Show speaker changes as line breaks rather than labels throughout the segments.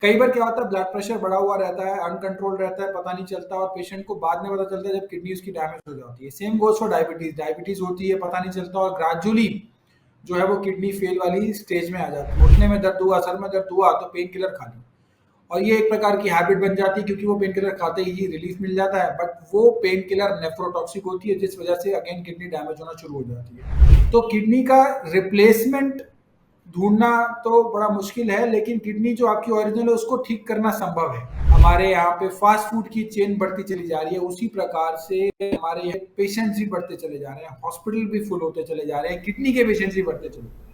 कई बार क्या होता है, ब्लड प्रेशर बढ़ा हुआ रहता है, अनकंट्रोल रहता है, पता नहीं चलता और पेशेंट को बाद में पता चलता है जब किडनी उसकी डैमेज हो जाती है। Same goes for diabetes, diabetes होती है, पता नहीं चलता और ग्रेजुअली जो है वो किडनी फेल वाली स्टेज में आ जाती है। घुटने में दर्द हुआ, सर में दर्द हुआ तो पेन किलर खा ली और ये एक प्रकार की हैबिट बन जाती है क्योंकि वो पेन किलर खाते ही रिलीफ मिल जाता है, बट वो पेन किलर नेफ्रोटॉक्सिक होती है जिस वजह से अगेन किडनी डैमेज होना शुरू हो जाती है। तो किडनी का रिप्लेसमेंट ढूँढना तो बड़ा मुश्किल है, लेकिन किडनी जो आपकी ओरिजिनल है उसको ठीक करना संभव है। हमारे यहाँ पे फ़ास्ट फूड की चेन बढ़ती चली जा रही है, उसी प्रकार से हमारे यहाँ पेशेंट्स भी बढ़ते चले जा रहे हैं, हॉस्पिटल भी फुल होते चले जा रहे हैं, किडनी के पेशेंट्स भी बढ़ते चले जा रहे हैं।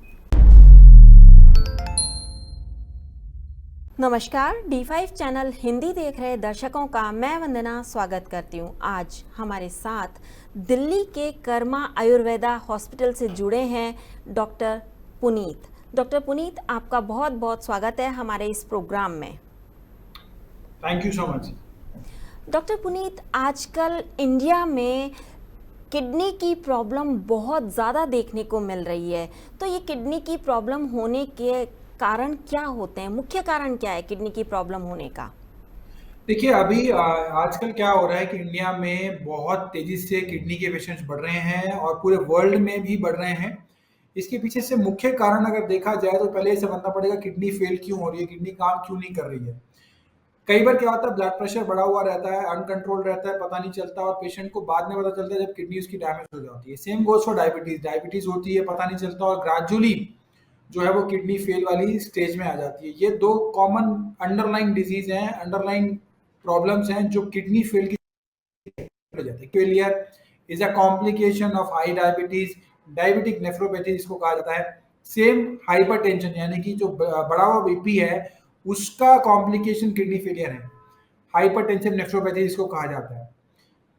नमस्कार, D5 चैनल हिंदी देख रहे दर्शकों का मैं वंदना स्वागत करती हूँ। आज हमारे साथ दिल्ली के कर्मा आयुर्वेदा हॉस्पिटल से जुड़े हैं डॉक्टर पुनीत। डॉक्टर पुनीत, आपका बहुत बहुत स्वागत है हमारे इस प्रोग्राम में।
Thank you so much.
Doctor Puneet, आजकल इंडिया में किडनी की प्रॉब्लम बहुत ज़्यादा देखने को मिल रही है, तो ये किडनी की प्रॉब्लम होने के कारण क्या होते हैं? मुख्य कारण क्या है किडनी की प्रॉब्लम होने का?
देखिए अभी आजकल क्या हो रहा है कि इंडिया में बहुत तेजी से किडनी के पेशेंट्स बढ़ रहे हैं और पूरे वर्ल्ड में भी बढ़ रहे हैं। इसके पीछे से मुख्य कारण अगर देखा जाए तो पहले ये समझना पड़ेगा किडनी फेल क्यों हो रही है, किडनी काम क्यों नहीं कर रही है। कई बार क्या होता है, ब्लड प्रेशर बढ़ा हुआ रहता है, अनकंट्रोल रहता है, पता नहीं चलता और पेशेंट को बाद में पता चलता है जब किडनी उसकी डैमेज हो जाती है। Same goes for diabetes, diabetes होती है, पता नहीं चलता और ग्रेजुअली जो है वो किडनी फेल वाली स्टेज में आ जाती है। ये 2 कॉमन अंडरलाइंग डिज़ीज़ हैं, अंडरलाइंग प्रॉब्लम्स हैं जो किडनी फेल की हो जाती है। Failure is a complication of high diabetes, diabetic nephropathy जिसको कहा जाता है। सेम हाइपरटेंशन यानी कि जो बढ़ा हुआ बीपी है, उसका कॉम्प्लिकेशन किडनी फेलियर है। हाइपरटेंसिव नेफ्रोपैथी जिसको कहा जाता है।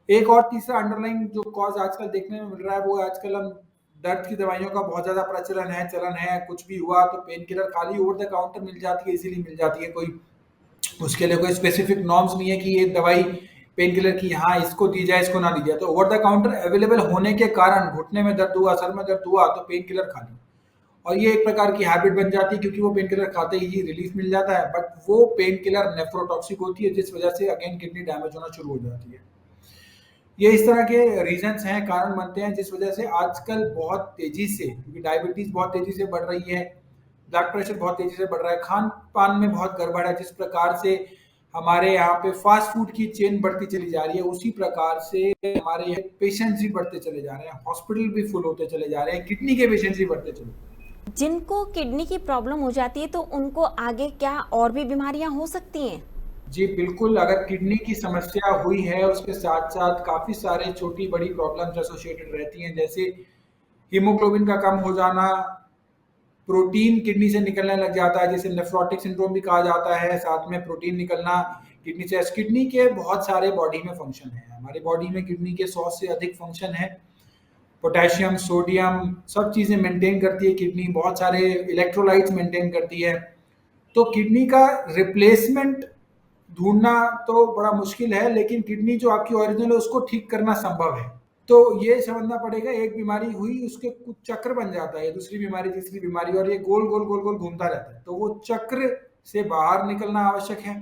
एक और तीसरा अंडरलाइंग जो कॉज आजकल देखने में मिल रहा है वो आजकल हम दर्द की दवाइयों का बहुत ज़्यादा प्रचलन है, चलन है। कुछ भी हुआ तो पेन किलर खाली ओवर द काउंटर मिल जाती है, इज़िली मिल जाती है। कोई उसके लिए कोई स्पेसिफिक नॉर्म्स नहीं है कि ये दवाई पेन किलर की हाँ इसको दी जाए, इसको ना दी जाए। तो ओवर द काउंटर अवेलेबल होने के कारण घुटने में दर्द हुआ, सर में दर्द हुआ तो पेन किलर खा ली और ये एक प्रकार की हैबिट बन जाती है क्योंकि वो पेन किलर खाते ही रिलीफ मिल जाता है, बट वो पेन किलर नेफ्रोटॉक्सिक होती है जिस वजह से अगेन किडनी डैमेज होना शुरू हो जाती है। ये इस तरह के रीजंस हैं, कारण बनते हैं जिस वजह से आजकल बहुत तेजी से, क्योंकि डायबिटीज बहुत तेजी से बढ़ रही है, ब्लड प्रेशर बहुत तेजी से बढ़ रहा है, खान पान में बहुत गड़बड़ है। जिस प्रकार से हमारे यहाँ पे फास्ट फूड की चेन बढ़ती चली जा रही है, उसी प्रकार से हमारे यहाँ पेशेंट्स भी बढ़ते चले जा रहे हैं, हॉस्पिटल भी फुल होते चले जा रहे हैं, किडनी के पेशेंट्स भी बढ़ते चले जा रहे हैं।
जिनको किडनी की प्रॉब्लम हो जाती है तो उनको आगे क्या और भी बीमारियां हो सकती हैं?
जी, बिल्कुल, अगर किडनी की समस्या हुई है, उसके साथ-साथ काफ़ी सारे छोटी-बड़ी प्रॉब्लम्स एसोसिएटेड रहती हैं, जैसे हीमोग्लोबिन का कम हो जाना, प्रोटीन किडनी से निकलने लग जाता है, जिसे नेफ्रोटिक सिंड्रोम भी कहा जाता है, साथ में प्रोटीन निकलना किडनी से। किडनी के बहुत सारे बॉडी में फंक्शन हैं, हमारी बॉडी में किडनी के 100 से अधिक फंक्शन हैं। पोटेशियम, सोडियम सब चीज़ें मेंटेन करती है किडनी, बहुत सारे इलेक्ट्रोलाइट्स मेंटेन करती है। तो किडनी का रिप्लेसमेंट ढूँढना तो बड़ा मुश्किल है, लेकिन किडनी जो आपकी ओरिजिनल है उसको ठीक करना संभव है। तो ये समझना पड़ेगा, एक बीमारी हुई उसके कुछ चक्र बन जाता है, दूसरी बीमारी, तीसरी बीमारी और ये गोल, गोल, गोल, गोल घूमता रहता है। तो वो चक्र से बाहर निकलना आवश्यक है।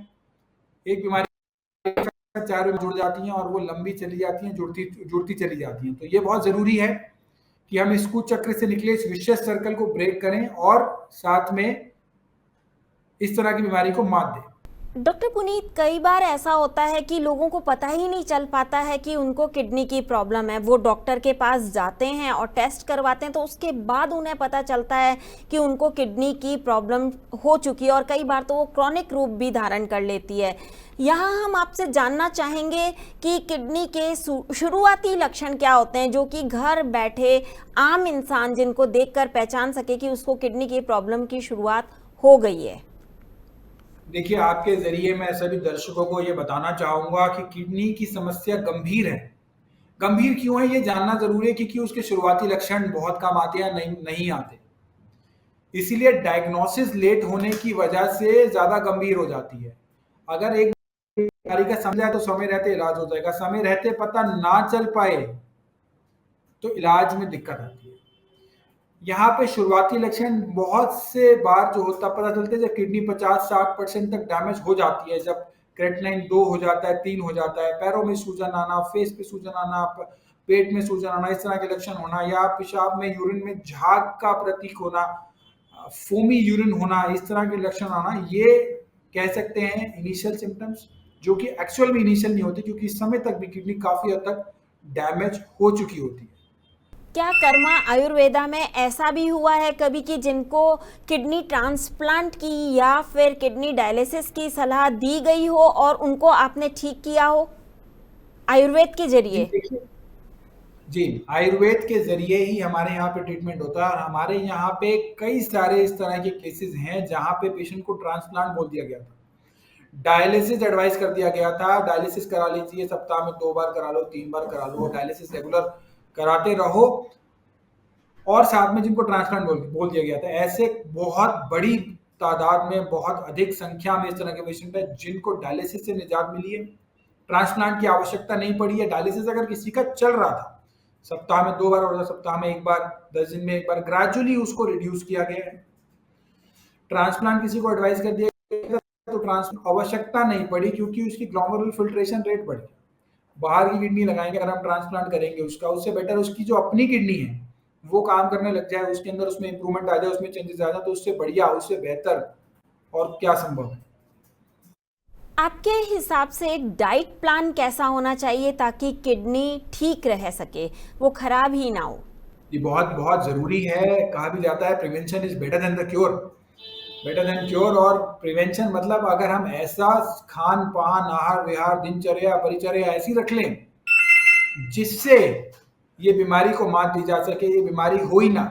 एक बीमारी 4 में जुड़ जाती हैं और वो लंबी चली जाती हैं, जुड़ती चली जाती हैं। तो ये बहुत ज़रूरी है कि हम इस कुचक्र से निकले, इस विशियस सर्कल को ब्रेक करें और साथ में इस तरह की बीमारी को मात दें।
डॉक्टर पुनीत, कई बार ऐसा होता है कि लोगों को पता ही नहीं चल पाता है कि उनको किडनी की प्रॉब्लम है। वो डॉक्टर के पास जाते हैं और टेस्ट करवाते हैं तो उसके बाद उन्हें पता चलता है कि उनको किडनी की प्रॉब्लम हो चुकी है और कई बार तो वो क्रॉनिक रूप भी धारण कर लेती है। यहाँ हम आपसे जानना चाहेंगे कि किडनी के शुरुआती लक्षण क्या होते हैं जो कि घर बैठे आम इंसान जिनको देखकर पहचान सके कि उसको किडनी की प्रॉब्लम की शुरुआत हो गई है।
देखिए, आपके ज़रिए मैं सभी दर्शकों को ये बताना चाहूँगा कि किडनी की समस्या गंभीर है। गंभीर क्यों है ये जानना ज़रूरी है क्योंकि उसके शुरुआती लक्षण बहुत कम आते हैं, नहीं नहीं आते। इसीलिए डायग्नोसिस लेट होने की वजह से ज़्यादा गंभीर हो जाती है। अगर एक बीमारी का समझा है तो समय रहते इलाज हो जाएगा, समय रहते पता ना चल पाए तो इलाज में दिक्कत आती है। यहाँ पे शुरुआती लक्षण बहुत से बार जो होता पता चलते हैं जब किडनी 50-60% तक डैमेज हो जाती है, जब क्रेटनाइन 2 हो जाता है, 3 हो जाता है, पैरों में सूजन आना, फेस पे सूजन आना, पेट में सूजन आना, इस तरह के लक्षण होना, या पेशाब में यूरिन में झाग का प्रतीक होना, फोमी यूरिन होना, इस तरह के लक्षण आना, ये कह सकते हैं इनिशियल सिम्टम्स, जो कि एक्चुअल में इनिशियल नहीं होते, क्योंकि इस समय तक भी किडनी काफी हद तक डैमेज हो चुकी होती है।
क्या कर्मा आयुर्वेदा में ऐसा भी हुआ है कभी कि जिनको किडनी ट्रांसप्लांट की या फिर किडनी डायलिसिस की सलाह दी गई हो और उनको आपने ठीक किया हो आयुर्वेद के
जी
जरिए?
देखिए, जी आयुर्वेद के जरिए ही हमारे यहाँ पे ट्रीटमेंट होता है, और हमारे यहाँ पे कई सारे इस तरह के केसेस हैं जहाँ पे पेशेंट को ट्रांसप्लांट बोल दिया गया था, डायलिसिस एडवाइस कर दिया गया था, डायलिसिस करा लीजिए, सप्ताह में 2 बार करा लो, 3 बार करा लो, डायलिसिस रेगुलर कराते रहो, और साथ में जिनको ट्रांसप्लांट बोल दिया गया था। ऐसे बहुत बड़ी तादाद में, बहुत अधिक संख्या में इस तरह के पेशेंट है जिनको डायलिसिस से निजात मिली है, ट्रांसप्लांट की आवश्यकता नहीं पड़ी है। डायलिसिस अगर किसी का चल रहा था, सप्ताह में 2 बार और सप्ताह में 1 बार, 10 दिन में 1 बार, ग्रेजुअली उसको रिड्यूस किया गया है। ट्रांसप्लांट किसी को एडवाइस कर दिया गया तो ट्रांसप्लांट आवश्यकता नहीं पड़ी, क्योंकि उसकी ग्लोमेरुलर फिल्ट्रेशन रेट बढ़ गया। बाहर की किडनी लगाएंगे अगर हम ट्रांसप्लांट करेंगे उसका, उससे बेटर उसकी जो अपनी किडनी है वो काम करने लग जाए, उसके अंदर उसमें इंप्रूवमेंट आ जाए, उसमें चेंजेस आ जाए, तो उससे बढ़िया, उससे बेहतर और क्या संभव है।
आपके हिसाब से एक डाइट प्लान कैसा होना चाहिए ताकि किडनी ठीक रह सके, वो खराब ही ना हो?
ये बहुत बहुत जरूरी है। कहा भी जाता है prevention is better than the cure, better than cure. और प्रिवेंशन मतलब अगर हम ऐसा खान पान, आहार विहार, दिनचर्या, परिचर्या ऐसी रख लें जिससे ये बीमारी को मात दी जा सके, ये बीमारी हो ही ना,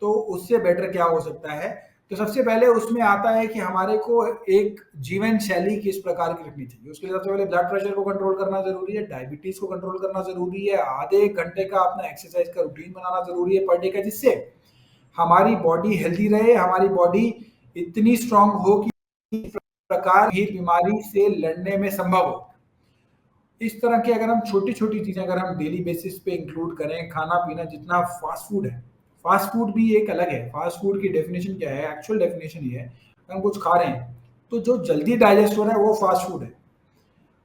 तो उससे बेटर क्या हो सकता है। तो सबसे पहले उसमें आता है कि हमारे को एक जीवन शैली किस प्रकार की रखनी चाहिए। उसके लिए सबसे पहले ब्लड प्रेशर को कंट्रोल करना जरूरी है, डायबिटीज को कंट्रोल करना जरूरी है, आधे 1 घंटे का अपना एक्सरसाइज का रूटीन बनाना जरूरी है पर डे का, जिससे हमारी बॉडी हेल्दी रहे, हमारी बॉडी इतनी स्ट्रांग हो कि इस प्रकार की बीमारी से लड़ने में संभव हो। इस तरह की अगर हम छोटी छोटी चीजें अगर हम डेली बेसिस पे इंक्लूड करें, खाना पीना, जितना फास्ट फूड है, फास्ट फूड भी एक अलग है। फास्ट फूड की डेफिनेशन क्या है, एक्चुअल डेफिनेशन ये है, अगर हम कुछ खा रहे हैं तो जो जल्दी डाइजेस्ट हो रहा है वो फास्ट फूड है।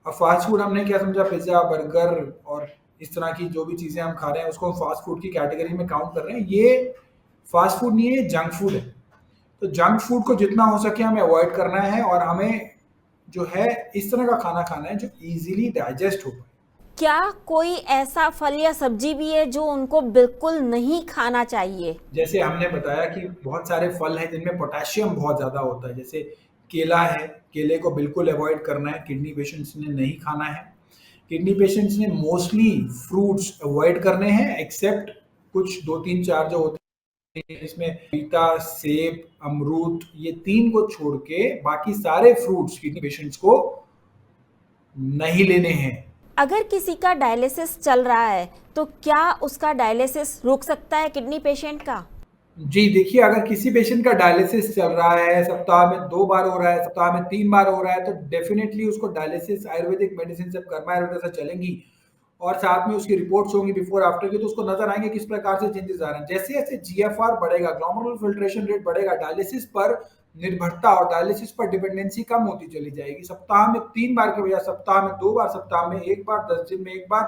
अब फास्ट फूड हमने क्या समझा, पिज्जा, बर्गर और इस तरह की जो भी चीजें हम खा रहे हैं उसको हम फास्ट फूड की कैटेगरी में काउंट कर रहे हैं। ये फास्ट फूड नहीं है, जंक फूड है। तो जंक फूड को जितना हो सके हमें अवॉइड करना है, और हमें जो है इस तरह का खाना खाना है जो इजीली डाइजेस्ट हो पाए।
क्या कोई ऐसा फल या सब्जी भी है जो उनको बिल्कुल नहीं खाना चाहिए?
जैसे हमने बताया कि बहुत सारे फल हैं जिनमें पोटेशियम बहुत ज़्यादा होता है, जैसे केला है, केले को बिल्कुल अवॉइड करना है, किडनी पेशेंट्स ने नहीं खाना है। किडनी पेशेंट्स ने मोस्टली फ्रूट्स अवॉइड करने हैं, एक्सेप्ट कुछ 2 3 4 जो होते हैं, इसमें पपीता, सेब, अमरूद, ये 3 को छोड़ के बाकी सारे फ्रूट्स किडनी पेशेंट्स को नहीं लेने हैं।
अगर किसी का डायलिसिस चल रहा है तो क्या उसका डायलिसिस रुक सकता है किडनी पेशेंट का?
जी देखिए, अगर किसी पेशेंट का डायलिसिस चल रहा है, सप्ताह में 2 बार हो रहा है, सप्ताह में 3 बार हो रहा है, तो डेफिनेटली उसको डायलिसिस आयुर्वेदिक मेडिसिन जब कर्मा आयुर्वेदा से चलेंगी और साथ में उसकी रिपोर्ट्स होंगी बिफोर आफ्टर की, तो उसको नजर आएंगे किस प्रकार से चेंजेस आ रहे हैं। जैसे जैसे जीएफआर बढ़ेगा, ग्लोमेरुलर फिल्ट्रेशन रेट बढ़ेगा, डायलिसिस पर निर्भरता और डायलिसिस पर डिपेंडेंसी कम होती चली जाएगी। सप्ताह में 3 बार के बजाय सप्ताह में 2 बार, सप्ताह में 1 बार, 10 दिन में 1 बार,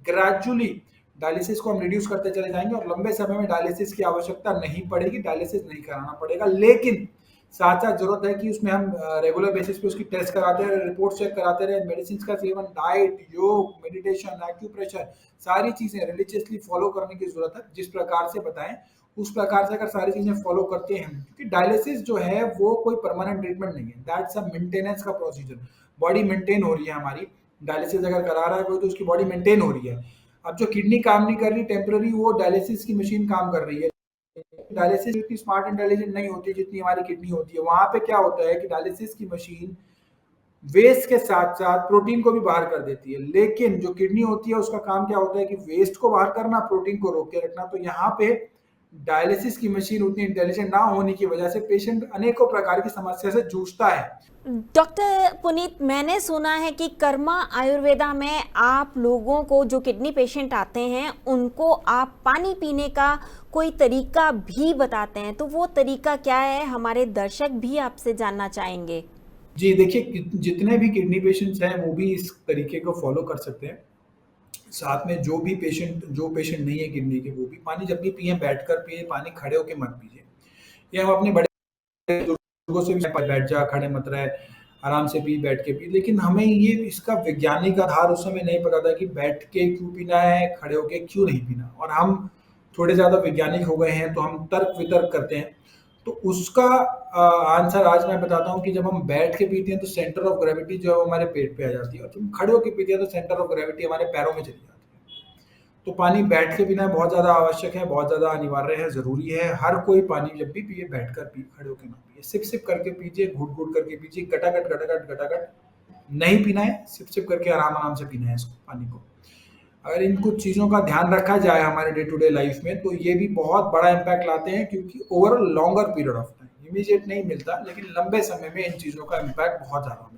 ग्रेजुअली डायलिसिस को हम रिड्यूस करते चले जाएंगे और लंबे समय में डायलिसिस की आवश्यकता नहीं पड़ेगी, डायलिसिस नहीं कराना पड़ेगा। लेकिन साथ साथ जरूरत है कि उसमें हम रेगुलर बेसिस पे उसकी टेस्ट कराते रहे, रिपोर्ट चेक कराते रहे, मेडिसिन का सेवन, डाइट, योग, मेडिटेशन, एक्यूप्रेशर, सारी चीजें रिलीजियसली फॉलो करने की जरूरत है। जिस प्रकार से बताएं उस प्रकार से अगर सारी चीजें फॉलो करते हैं, क्योंकि डायलिसिस जो है वो कोई परमानेंट ट्रीटमेंट नहीं है, दैट्स अ मेंटेनेंस का प्रोसीजर। बॉडी मेंटेन हो रही है हमारी, डायलिसिस अगर करा रहा है कोई तो उसकी बॉडी मेंटेन हो रही है। अब जो किडनी काम नहीं कर रही टेम्पररी, वो डायलिसिस की मशीन काम कर रही है। डायलिसिस इतनी स्मार्ट इंटेलिजेंट नहीं होती जितनी हमारी किडनी होती है। वहां पे क्या होता है कि डायलिसिस की मशीन वेस्ट के साथ साथ प्रोटीन को भी बाहर कर देती है, लेकिन जो किडनी होती है उसका काम क्या होता है कि वेस्ट को बाहर करना, प्रोटीन को रोक के रखना। तो यहाँ पे डायलिसिस की मशीन उतनी इंटेलिजेंट ना होने की वजह से पेशेंट अनेकों प्रकार की समस्या से जूझता है।
डॉक्टर पुनीत, मैंने सुना है कि कर्मा आयुर्वेदा में आप लोगों को, जो किडनी पेशेंट आते हैं, उनको आप पानी पीने का कोई तरीका भी बताते हैं, तो वो तरीका क्या है, हमारे दर्शक भी आपसे जानना चाहेंगे।
जी देखिए, जितने भी किडनी पेशेंट्स हैं वो भी इस तरीके को फॉलो कर सकते हैं। साथ में जो पेशेंट नहीं है किडनी के, वो भी पानी जब भी पिए बैठकर पिए, पानी खड़े होके मत पीजिए। ये हम अपने बड़े बुजुर्गों से भी बैठ जा, खड़े मत रहे, आराम से पी, बैठ के पी। लेकिन हमें ये इसका वैज्ञानिक आधार उस समय नहीं पता था कि बैठ के क्यों पीना है, खड़े होके क्यों नहीं पीना। और हम थोड़े ज़्यादा वैज्ञानिक हो गए हैं तो हम तर्क वितर्क करते हैं। तो उसका आंसर आज मैं बताता हूँ कि जब हम बैठ के पीते हैं तो सेंटर ऑफ ग्रेविटी जो है वो हमारे पेट पे आ जाती है, और जब हम खड़े होके पीते हैं तो सेंटर ऑफ ग्रेविटी हमारे पैरों में चली जाती है। तो पानी बैठ के पीना बहुत ज़्यादा आवश्यक है, बहुत ज़्यादा अनिवार्य है, ज़रूरी है। हर कोई पानी जब भी पिए बैठकर पिए, खड़े होके ना पिए। सिप सिप करके पीजिए, घूट घूट करके पीजिए, गटागट गटागट गटागट नहीं पीना है। सिप सिप करके आराम आराम से पीना है इसको, पानी को। अगर इन कुछ चीज़ों का ध्यान रखा जाए हमारे डे टू डे लाइफ में, तो ये भी बहुत बड़ा इम्पैक्ट लाते हैं, क्योंकि over longer period of time, immediate नहीं मिलता, लेकिन लंबे समय में इन चीज़ों का इम्पैक्ट बहुत ज़्यादा मिलता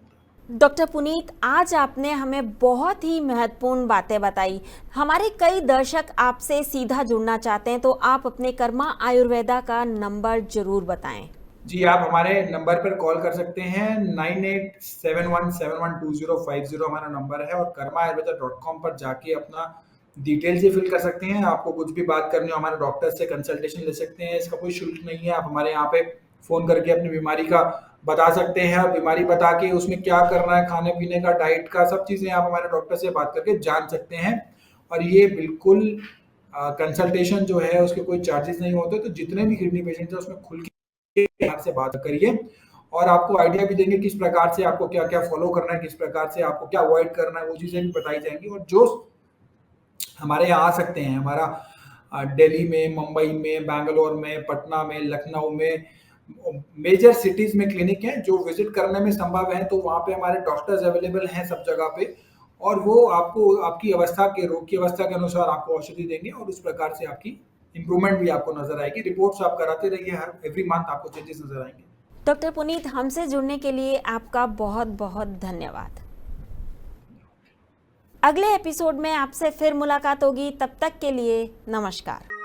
है।
डॉक्टर पुनीत, आज आपने हमें बहुत ही महत्वपूर्ण बातें बताई। हमारे कई दर्शक आपसे सीधा जुड़ना चाहते हैं, तो आप अपने कर्मा आयुर्वेदा का नंबर जरूर बताएं।
जी, आप हमारे नंबर पर कॉल कर सकते हैं। 9871712050 हमारा नंबर है, और karmaayurveda.com पर जाके अपना डिटेल से फिल कर सकते हैं। आपको कुछ भी बात करनी हो, हमारे डॉक्टर से कंसल्टेशन ले सकते हैं। इसका कोई शुल्क नहीं है। आप हमारे यहाँ पे फ़ोन करके अपनी बीमारी का बता सकते हैं, और बीमारी बता के उसमें क्या करना है, खाने-पीने का, डाइट का, सब चीज़ें आप हमारे डॉक्टर से बात करके जान सकते हैं। और ये बिल्कुल कंसल्टेशन जो है उसके कोई चार्जेस नहीं होते। तो जितने भी किडनी पेशेंट्स हैं उसमें खुल के आपसे बात करिए, और आपको आइडिया भी देंगे किस प्रकार से आपको क्या-क्या फॉलो करना है, किस प्रकार से आपको क्या अवॉइड करना है, वो चीज़ें भी बताई जाएँगी। और जो हमारे यहाँ आ सकते हैं, हमारा दिल्ली में, मुंबई में, बैंगलोर में, पटना में, लखनऊ में, मेजर सिटीज़ में क्लिनिक हैं जो विज़िट करने में संभव है। तो वहाँ पे हमारे डॉक्टर्स अवेलेबल हैं सब जगह पे, और वो आपको आपकी अवस्था के, रोग की अवस्था के अनुसार आपको औषधि देंगे, और उस प्रकार से आपकी इम्प्रूवमेंट भी आपको नज़र आएगी। रिपोर्ट्स आप कराते रहिए, हर एवरी मंथ आपको चेंजेस नज़र आएँगे।
डॉक्टर पुनीत, हमसे जुड़ने के लिए आपका बहुत बहुत धन्यवाद। अगले एपिसोड में आपसे फिर मुलाकात होगी, तब तक के लिए नमस्कार।